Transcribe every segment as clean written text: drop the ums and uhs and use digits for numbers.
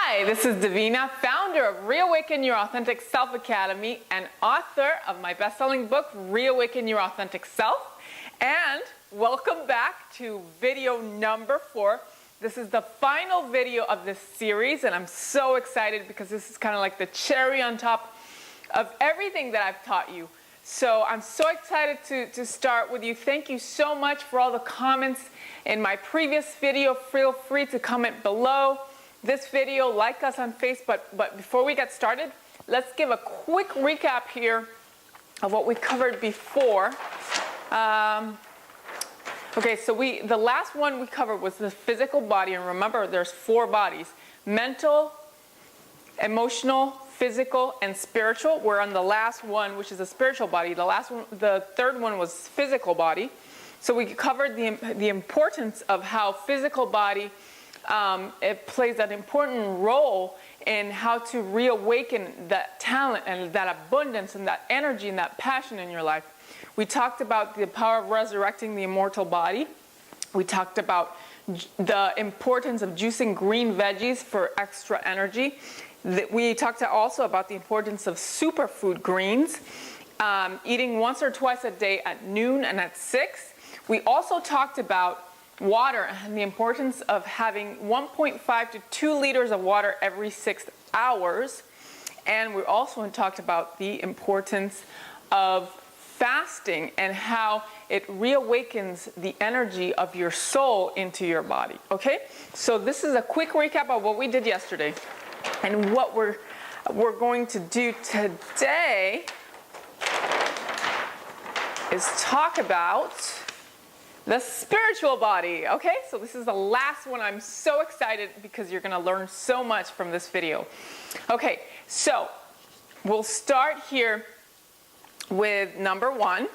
Hi, this is Davina, founder of Reawaken Your Authentic Self Academy and author of my best-selling book, Reawaken Your Authentic Self. And welcome back to video number 4. This is the final video of this series, and I'm so excited because this is kind of like the cherry on top of everything that I've taught you. So I'm so excited to start with you. Thank you so much for all the comments in my previous video. Feel free to comment below this video, like us on Facebook. But before we get started, let's give a quick recap here of what we covered before. Okay, so the last one we covered was the physical body, and remember there's 4 bodies: mental, emotional, physical, and spiritual. We're on the last one, which is the spiritual body. The third one was physical body. So we covered the importance of how physical body it plays an important role in how to reawaken that talent and that abundance and that energy and that passion in your life. We talked about the power of resurrecting the immortal body. We talked about the importance of juicing green veggies for extra energy. We talked also about the importance of superfood greens, eating once or twice a day at noon and at 6. We also talked about water and the importance of having 1.5 to 2 liters of water every 6 hours. And we also talked about the importance of fasting and how it reawakens the energy of your soul into your body. Okay, so this is a quick recap of what we did yesterday. And what we're going to do today is talk about the spiritual body. Okay, so this is the last one. I'm so excited because you're going to learn so much from this video. Okay, so we'll start here with number 1.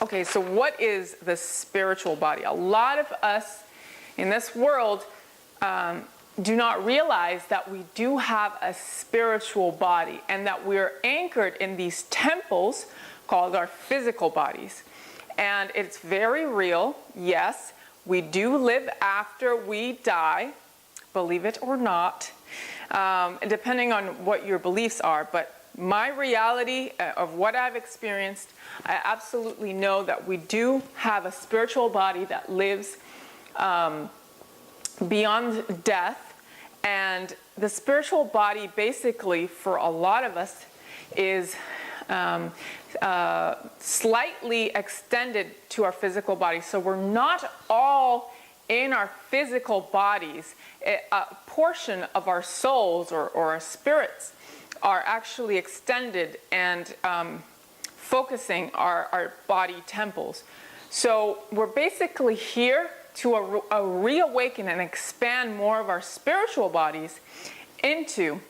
Okay, so what is the spiritual body? A lot of us in this world do not realize that we do have a spiritual body and that we're anchored in these temples called our physical bodies. And it's very real. Yes, we do live after we die, believe it or not, depending on what your beliefs are. But my reality of what I've experienced, I absolutely know that we do have a spiritual body that lives beyond death. And the spiritual body, basically, for a lot of us, is slightly extended to our physical body. So we're not all in our physical bodies. A portion of our souls or our spirits are actually extended and focusing our body temples. So we're basically here to reawaken and expand more of our spiritual bodies into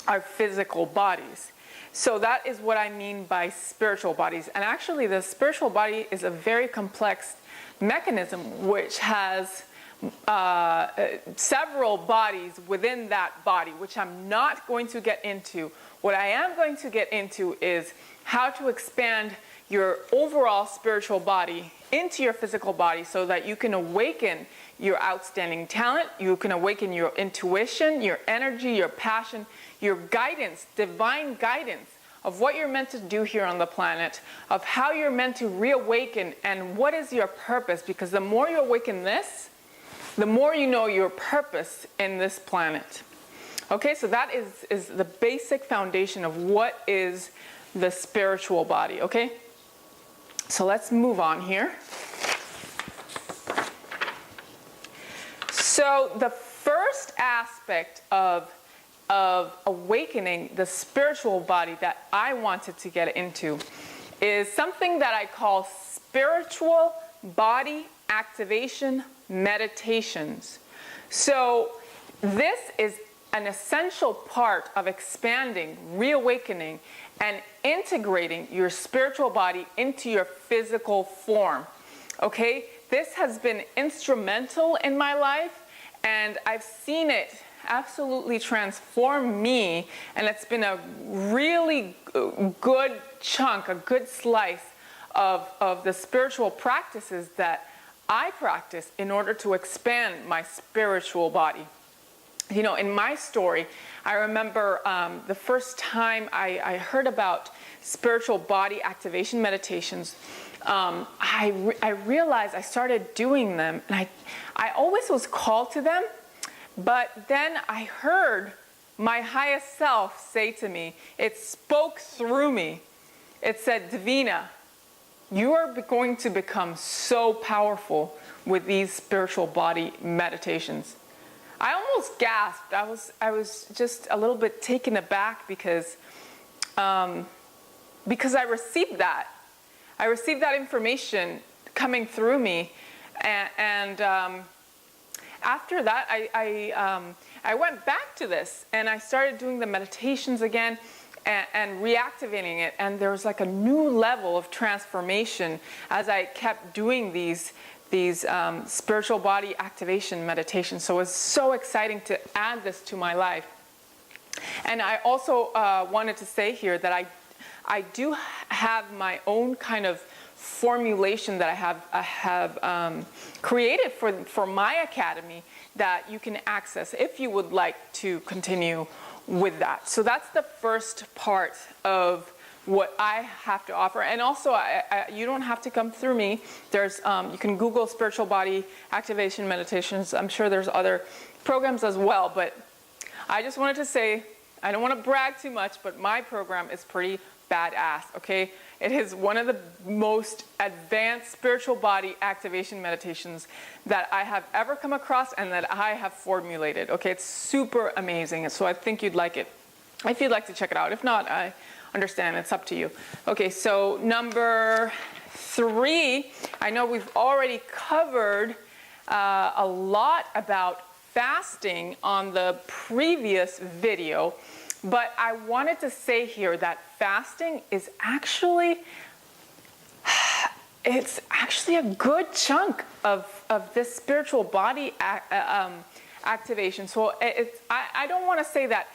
our physical bodies. So that is what I mean by spiritual bodies. And actually the spiritual body is a very complex mechanism which has several bodies within that body, which I'm not going to get into. What I am going to get into is how to expand your overall spiritual body into your physical body so that you can awaken your outstanding talent, you can awaken your intuition, your energy, your passion, your guidance, divine guidance of what you're meant to do here on the planet, of how you're meant to reawaken and what is your purpose. Because the more you awaken this, the more you know your purpose in this planet. Okay, so that is the basic foundation of what is the spiritual body, okay? So let's move on here. So the first aspect of awakening the spiritual body that I wanted to get into is something that I call spiritual body activation meditations. So this is an essential part of expanding, reawakening, and integrating your spiritual body into your physical form. Okay? This has been instrumental in my life, and I've seen it absolutely transform me, and it's been a really good chunk, a good slice of the spiritual practices that I practice in order to expand my spiritual body. you know, in my story, I remember the first time I heard about spiritual body activation meditations. I realized I started doing them, and I always was called to them, but then I heard my highest self say to me, it spoke through me. It said, Davina, you are going to become so powerful with these spiritual body meditations. I almost gasped. I was just a little bit taken aback because I received that. I received that information coming through me, and after that, I went back to this, and I started doing the meditations again and reactivating it, and there was like a new level of transformation as I kept doing these spiritual body activation meditations. So it was so exciting to add this to my life. And I also wanted to say here that I do have my own kind of formulation that I have created for my academy that you can access if you would like to continue with that. So that's the first part of what I have to offer. And also, you don't have to come through me. There's you can Google spiritual body activation meditations. I'm sure there's other programs as well, but I just wanted to say, I don't want to brag too much, but my program is pretty badass, okay? It is one of the most advanced spiritual body activation meditations that I have ever come across and that I have formulated, okay? It's super amazing, so I think you'd like it if you'd like to check it out. If not, I understand, it's up to you. Okay, so number 3, I know we've already covered a lot about fasting on the previous video, but I wanted to say here that fasting is actually, it's actually a good chunk of this spiritual body activation. So I don't want to say that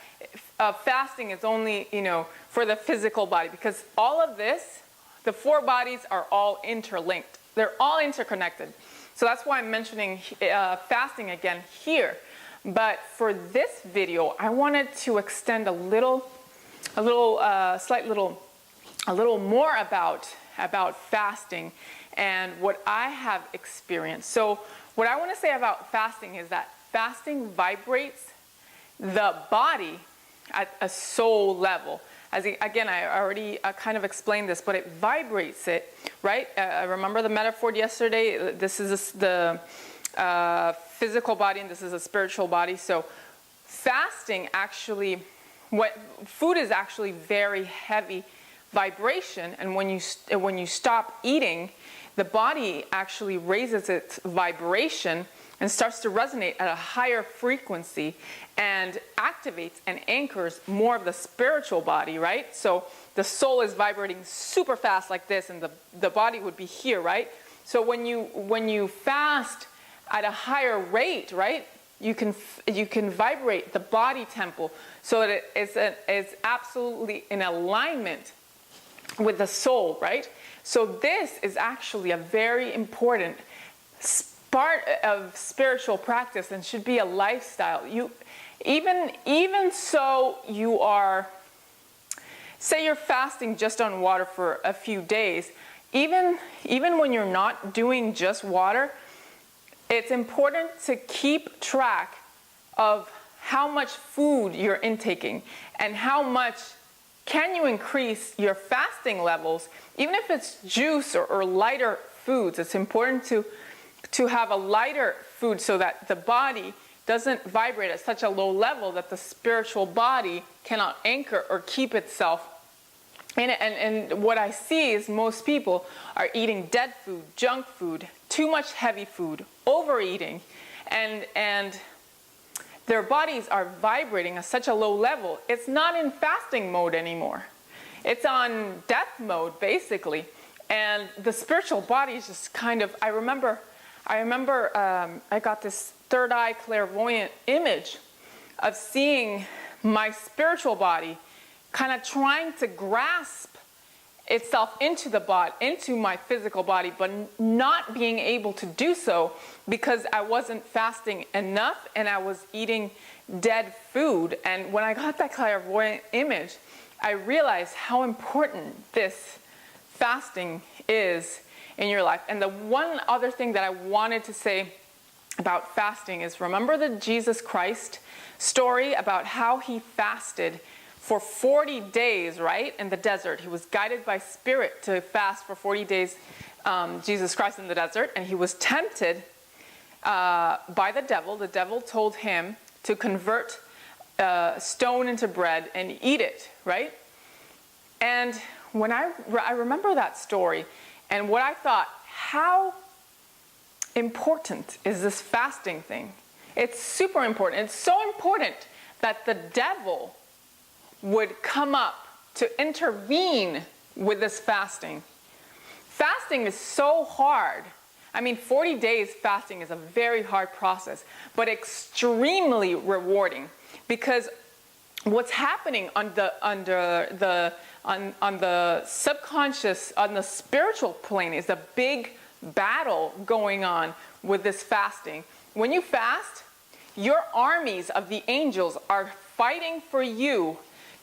fasting is only, you know, for the physical body, because all of this, the 4 bodies are all interlinked. They're all interconnected. So that's why I'm mentioning fasting again here. But for this video, I wanted to extend a little more about fasting and what I have experienced. So what I want to say about fasting is that fasting vibrates the body at a soul level. Again, I already kind of explained this, but it vibrates it, right? Remember the metaphor yesterday? This is the physical body, and this is a spiritual body. So fasting actually, food is actually very heavy vibration, and when you stop eating, the body actually raises its vibration and starts to resonate at a higher frequency and activates and anchors more of the spiritual body, right? So the soul is vibrating super fast like this, and the body would be here, right? So when you fast at a higher rate, right, you can vibrate the body temple so that it's absolutely in alignment with the soul, right? So this is actually a very important part of spiritual practice and should be a lifestyle. You even so, you are, say you're fasting just on water for a few days, even when you're not doing just water, it's important to keep track of how much food you're intaking and how much can you increase your fasting levels. Even if it's juice or lighter foods, it's important to have a lighter food so that the body doesn't vibrate at such a low level that the spiritual body cannot anchor or keep itself in it. And what I see is most people are eating dead food, junk food, too much heavy food, overeating, and their bodies are vibrating at such a low level. It's not in fasting mode anymore. It's on death mode, basically. And the spiritual body is just kind of, I remember I got this third eye clairvoyant image of seeing my spiritual body kind of trying to grasp itself into the body, into my physical body, but not being able to do so because I wasn't fasting enough and I was eating dead food. And when I got that clairvoyant image, I realized how important this fasting is in your life. And the one other thing that I wanted to say about fasting is, remember the Jesus Christ story about how he fasted for 40 days, right, in the desert. He was guided by Spirit to fast for 40 days, Jesus Christ in the desert, and he was tempted by the devil. The devil told him to convert stone into bread and eat it, right? And when I remember that story, and what I thought, how important is this fasting thing? It's super important. It's so important that the devil would come up to intervene with this fasting. Fasting is so hard. I mean, 40 days fasting is a very hard process, but extremely rewarding, because what's happening on the subconscious, on the spiritual plane, is a big battle going on with this fasting. When you fast, your armies of the angels are fighting for you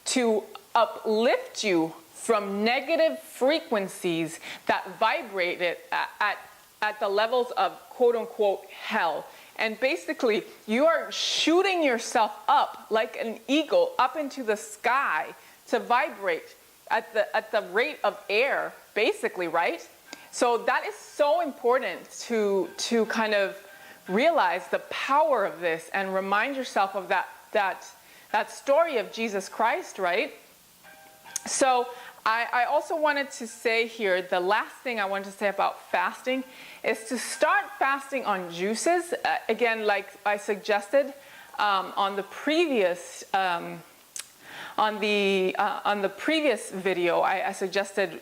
to uplift you from negative frequencies that vibrate it at the levels of quote-unquote hell. And basically, you are shooting yourself up like an eagle up into the sky to vibrate at the rate of air, basically, right? So that is so important to kind of realize the power of this and remind yourself of that story of Jesus Christ, right? So I also wanted to say here, the last thing I wanted to say about fasting is to start fasting on juices. Again, like I suggested on the previous on the previous video, I suggested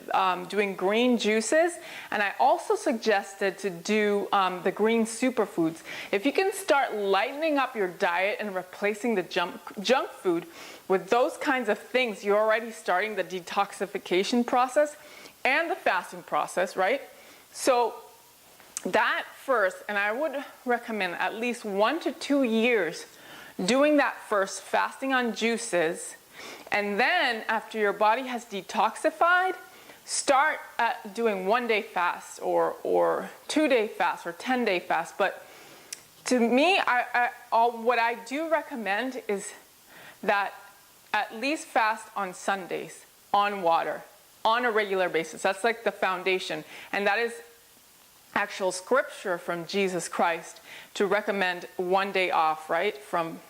doing green juices, and I also suggested to do the green superfoods. If you can start lightening up your diet and replacing the junk food with those kinds of things, you're already starting the detoxification process and the fasting process, right? So that first, and I would recommend at least 1 to 2 years doing that first, fasting on juices. And then after your body has detoxified, start doing 1-day fast or 2-day fast or 10-day fast. But to me, what I do recommend is that at least fast on Sundays, on water, on a regular basis. That's like the foundation. And that is actual scripture from Jesus Christ to recommend 1 day off, right, from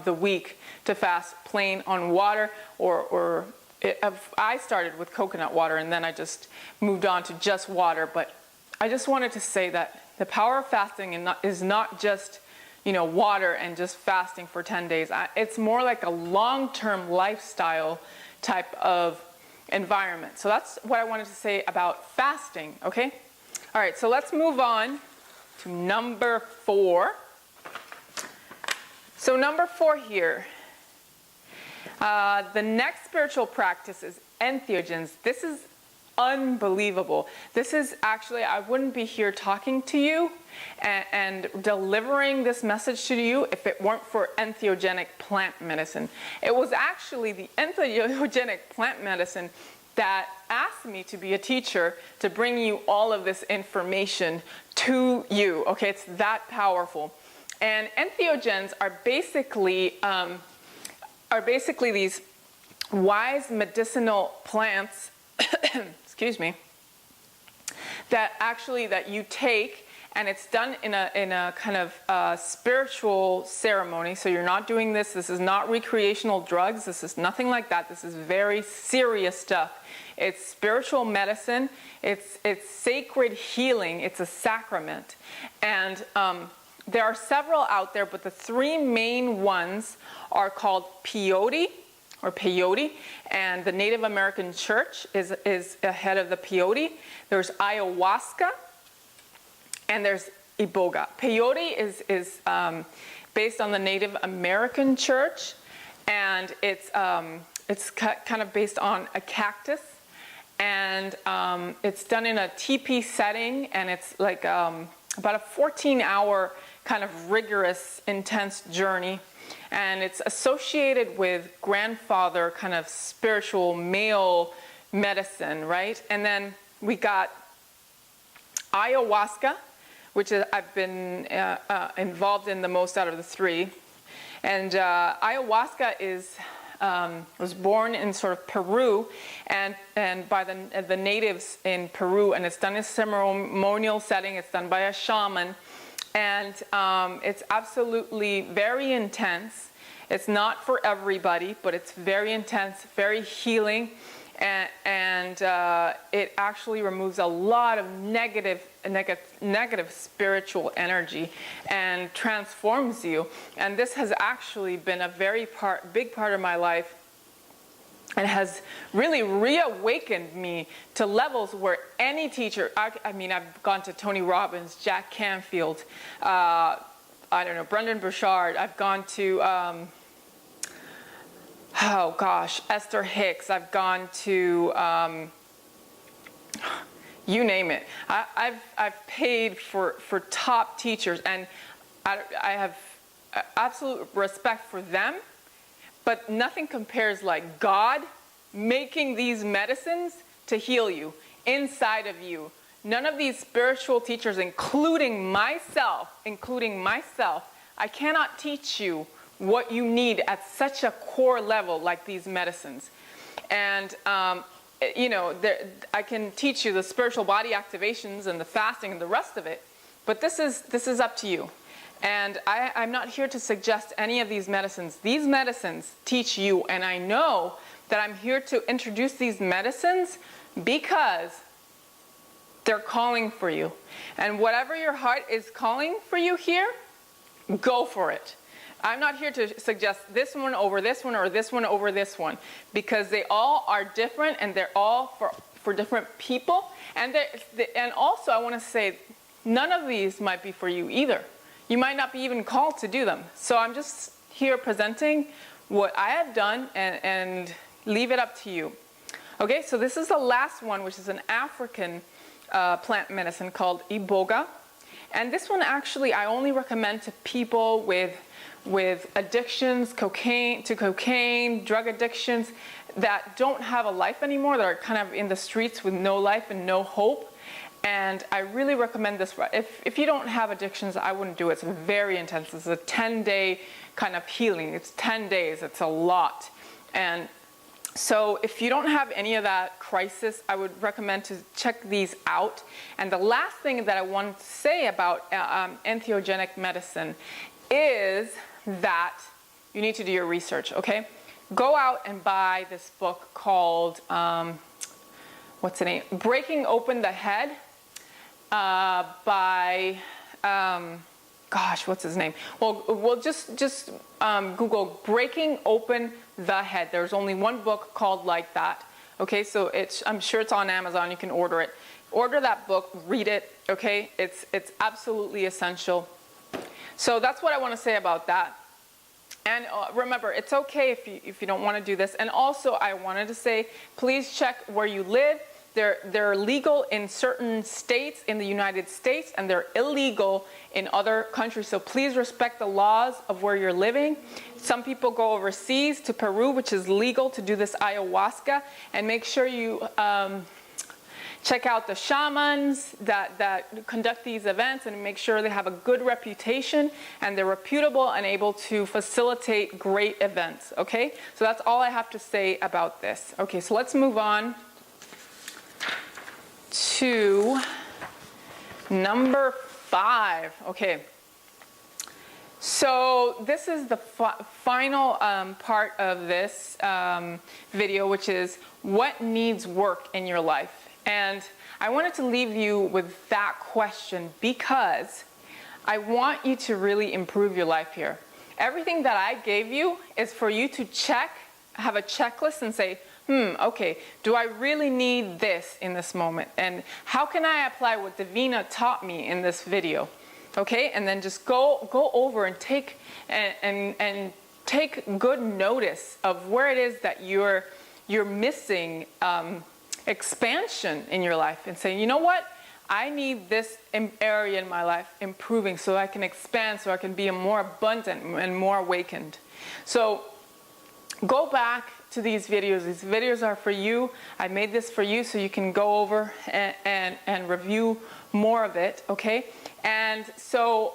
the week to fast plain on water, I started with coconut water and then I just moved on to just water. But I just wanted to say that the power of fasting is not just, water and just fasting for 10 days. It's more like a long-term lifestyle type of environment. So that's what I wanted to say about fasting, okay? All right, so let's move on to number 4. So number 4 here, the next spiritual practice is entheogens. This is unbelievable. This is actually, I wouldn't be here talking to you and delivering this message to you if it weren't for entheogenic plant medicine. It was actually the entheogenic plant medicine that asked me to be a teacher to bring you all of this information to you. Okay, it's that powerful. And entheogens are basically these wise medicinal plants, excuse me, that you take, and it's done in a kind of spiritual ceremony. So you're not doing this. This is not recreational drugs. This is nothing like that. This is very serious stuff. It's spiritual medicine. It's sacred healing. It's a sacrament, and there are several out there, but the 3 main ones are called peyote, and the Native American Church is ahead of the peyote. There's ayahuasca, and there's iboga. Peyote is based on the Native American Church, and it's kind of based on a cactus, And it's done in a TP setting, and it's like about a 14-hour kind of rigorous, intense journey. And it's associated with grandfather kind of spiritual male medicine, right? And then we got ayahuasca, which is, I've been involved in the most out of the three. And ayahuasca is was born in sort of Peru and by the natives in Peru, and it's done in a ceremonial setting. It's done by a shaman, and it's absolutely very intense. It's not for everybody, but it's very intense, very healing, and it actually removes a lot of negative spiritual energy and transforms you. And this has actually been a very big part of my life, and has really reawakened me to levels where any teacher, I mean, I've gone to Tony Robbins, Jack Canfield, I don't know, Brendan Burchard. I've gone to oh gosh, Esther Hicks. I've gone to you name it. I've paid for top teachers, and I have absolute respect for them, but nothing compares like God making these medicines to heal you inside of you. None of these spiritual teachers, including myself, I cannot teach you what you need at such a core level like these medicines. And you know, I can teach you the spiritual body activations and the fasting and the rest of it, but this is up to you. And I'm not here to suggest any of these medicines. These medicines teach you, and I know that I'm here to introduce these medicines because they're calling for you. And whatever your heart is calling for you here, go for it. I'm not here to suggest this one over this one or this one over this one, because they all are different, and they're all for different people. And also I want to say, none of these might be for you either. You might not be even called to do them. So I'm just here presenting what I have done, and leave it up to you. Okay, so this is the last one, which is an African plant medicine called iboga. And this one actually I only recommend to people with addictions, cocaine, drug addictions, that don't have a life anymore, that are kind of in the streets with no life and no hope. And I really recommend this. If you don't have addictions, I wouldn't do it. It's very intense. It's a 10-day kind of healing. It's 10 days. It's a lot. And so if you don't have any of that crisis, I would recommend to check these out. And the last thing that I want to say about entheogenic medicine is that you need to do your research, okay? Go out and buy this book called, what's the name? Breaking Open the Head by, gosh, what's his name? Well, we'll just Google Breaking Open the Head. There's only one book called like that, okay? So I'm sure it's on Amazon. You can order it. Order that book, read it, okay? It's absolutely essential. So that's what I want to say about that. And remember, it's okay if you don't want to do this. And also, I wanted to say, please check where you live. They're legal in certain states in the United States, and they're illegal in other countries. So please respect the laws of where you're living. Some people go overseas to Peru, which is legal to do this ayahuasca. And make sure you check out the shamans that conduct these events, and make sure they have a good reputation and they're reputable and able to facilitate great events, okay? So that's all I have to say about this. Okay, so let's move on to number 5. Okay, so this is the final part of this video, which is what needs work in your life. And I wanted to leave you with that question because I want you to really improve your life here. Everything that I gave you is for you to check, have a checklist and say, okay, do I really need this in this moment? And how can I apply what Davina taught me in this video? Okay, and then just go over and take take good notice of where it is that you're missing expansion in your life and saying, you know what? I need this area in my life improving so I can expand, so I can be more abundant and more awakened. So go back to these videos. These videos are for you. I made this for you so you can go over and review more of it, okay? And so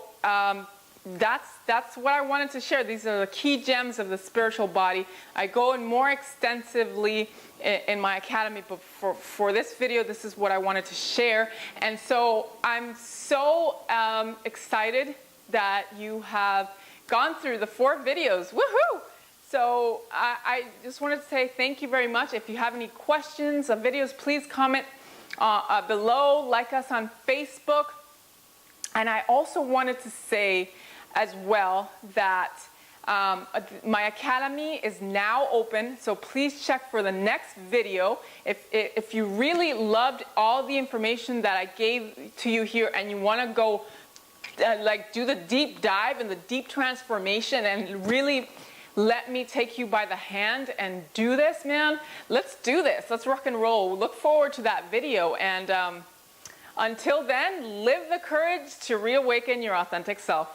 that's what I wanted to share. These are the key gems of the spiritual body. I go in more extensively in my academy, but for this video, this is what I wanted to share. And so I'm so excited that you have gone through the 4 videos. Woohoo! So I just wanted to say thank you very much. If you have any questions of videos, please comment below, like us on Facebook. And I also wanted to say as well that my academy is now open, so please check for the next video. If you really loved all the information that I gave to you here and you want to go like do the deep dive and the deep transformation and really let me take you by the hand and do this, man, let's do this. Let's rock and roll. Look forward to that video. And until then, live the courage to reawaken your authentic self.